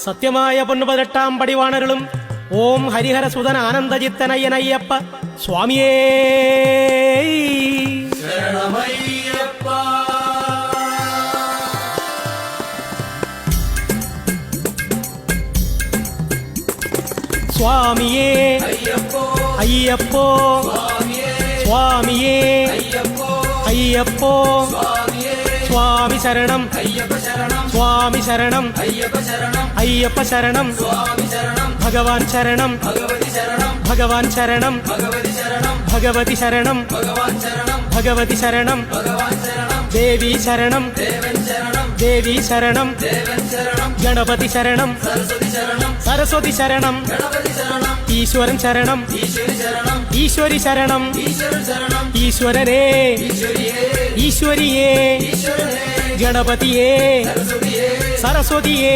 സത്യമായ പൊന്നുപതിനെട്ടാം പടിവാണരുളും ഓം ഹരിഹര സുതൻ ആനന്ദചിത്തനയ്യനയ്യപ്പ സ്വാമിയേ ശരണമയ്യപ്പ. സ്വാമിയേ അയ്യപ്പോ അയ്യപ്പോ സ്വാമിയേ, സ്വാമിയേ അയ്യപ്പോ അയ്യപ്പോ സ്വാമിയേ, സ്വാമി ശരണം അയ്യപ്പ ശരണം, സ്വാമി ശരണം അയ്യപ്പ ശരണം, അയ്യപ്പ ശരണം സ്വാമി ശരണം, ഭഗവാൻ ശരണം ഭഗവതി ശരണം, ഭഗവാൻ ശരണം ഭഗവതി ശരണം, ഭഗവതി ശരണം ഭഗവാൻ ശരണം, ഭഗവതി ശരണം ഭഗവാൻ ശരണം, ദേവി ശരണം ദേവൻ ശരണം, ദേവി ശരണം ദേവൻ ശരണം, ഗണപതി ശരണം സരസ്വതി ശരണം, സരസ്വതി ശരണം ഗണപതി ശരണം, ഈശ്വരൻ ശരണം ഈശ്വരി ശരണം, ഈശ്വരി ശരണം ഈശ്വരൻ ശരണം, ഈശ്വരനേ ഈശ്വരിയേ, ഈശ്വരിയേ ഈശ്വരനേ, ഗണപതിയേ സരസ്വതിയേ, സരസ്വതിയേ